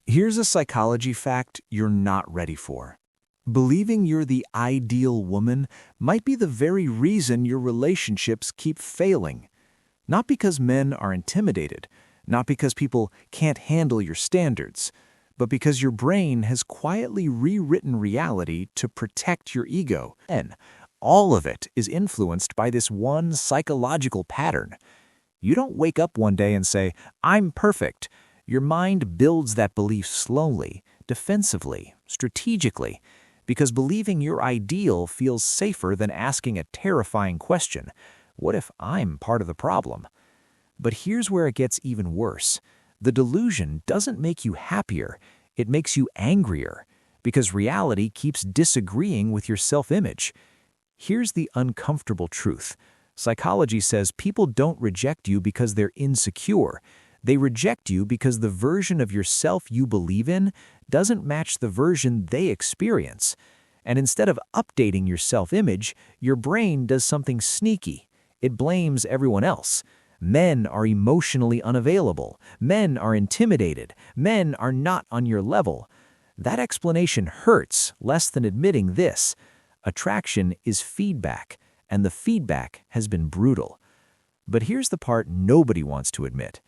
Here's a psychology fact you're not ready for. Believing you're the ideal woman might be the very reason your relationships keep failing. Not because men are intimidated, not because people can't handle your standards, but because your brain has quietly rewritten reality to protect your ego. And all of it is influenced by this one psychological pattern. You don't wake up one day and say, "I'm perfect." Your mind builds that belief slowly, defensively, strategically, because believing you're ideal feels safer than asking a terrifying question: what if I'm part of the problem? But here's where it gets even worse. The delusion doesn't make you happier, it makes you angrier, because reality keeps disagreeing with your self-image. Here's the uncomfortable truth. Psychology says people don't reject you because they're insecure. They reject you because the version of yourself you believe in doesn't match the version they experience. And instead of updating your self-image, your brain does something sneaky. It blames everyone else. Men are emotionally unavailable. Men are intimidated. Men are not on your level. That explanation hurts less than admitting this. Attraction is feedback, and the feedback has been brutal. But here's the part nobody wants to admit.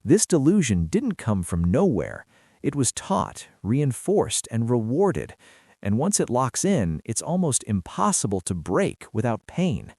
This delusion didn't come from nowhere. It was taught, reinforced, and rewarded. And once it locks in, it's almost impossible to break without pain.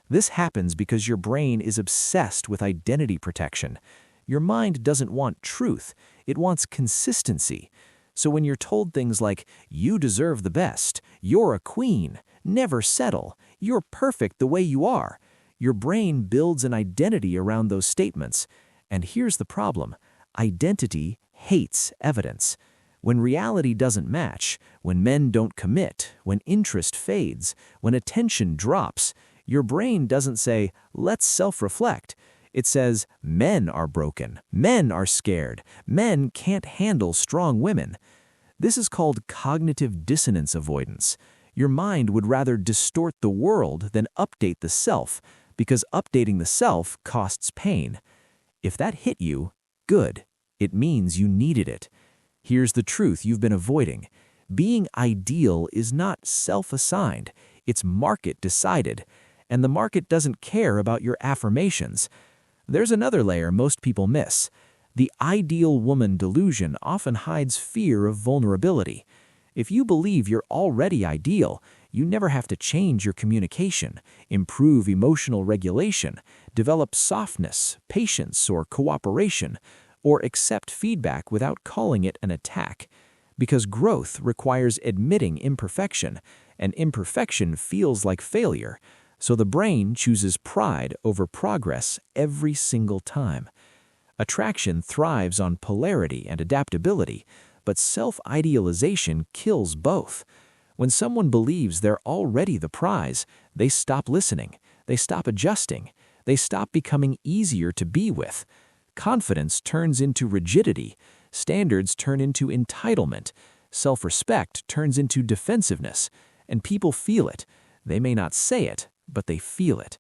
This happens because your brain is obsessed with identity protection. Your mind doesn't want truth. It wants consistency. So when you're told things like, "You deserve the best," "You're a queen," "Never settle," "You're perfect the way you are," your brain builds an identity around those statements. And here's the problem. Identity hates evidence. When reality doesn't match, when men don't commit, when interest fades, when attention drops, your brain doesn't say, "Let's self-reflect." It says, "Men are broken. Men are scared. Men can't handle strong women." This is called cognitive dissonance avoidance. Your mind would rather distort the world than update the self, because updating the self costs pain. If that hit you, good. It means you needed it. Here's the truth you've been avoiding. Being ideal is not self-assigned. It's market-decided. And the market doesn't care about your affirmations. There's another layer most people miss. The ideal woman delusion often hides fear of vulnerability. If you believe you're already ideal, you never have to change your communication, improve emotional regulation, develop softness, patience, or cooperation, or accept feedback without calling it an attack. Because growth requires admitting imperfection, and imperfection feels like failure. So the brain chooses pride over progress every single time. Attraction thrives on polarity and adaptability, but self-idealization kills both. When someone believes they're already the prize, they stop listening, they stop adjusting, they stop becoming easier to be with. Confidence turns into rigidity, standards turn into entitlement, self-respect turns into defensiveness, and people feel it. They may not say it, but they feel it.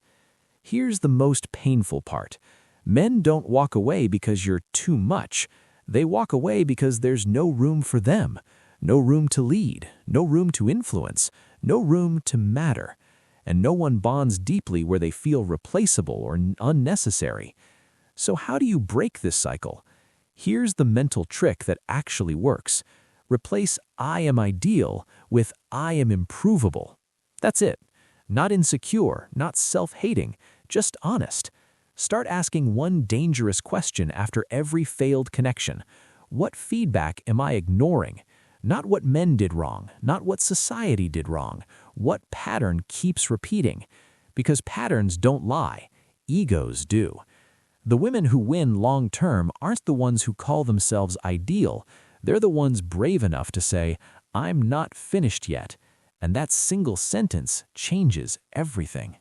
Here's the most painful part. Men don't walk away because you're too much. They walk away because there's no room for them, no room to lead, no room to influence, no room to matter. And no one bonds deeply where they feel replaceable or unnecessary. So how do you break this cycle? Here's the mental trick that actually works. Replace "I am ideal" with "I am improvable." That's it. Not insecure, not self-hating, just honest. Start asking one dangerous question after every failed connection. What feedback am I ignoring? Not what men did wrong, not what society did wrong. What pattern keeps repeating? Because patterns don't lie, egos do. The women who win long-term aren't the ones who call themselves ideal. They're the ones brave enough to say, "I'm not finished yet." And that single sentence changes everything.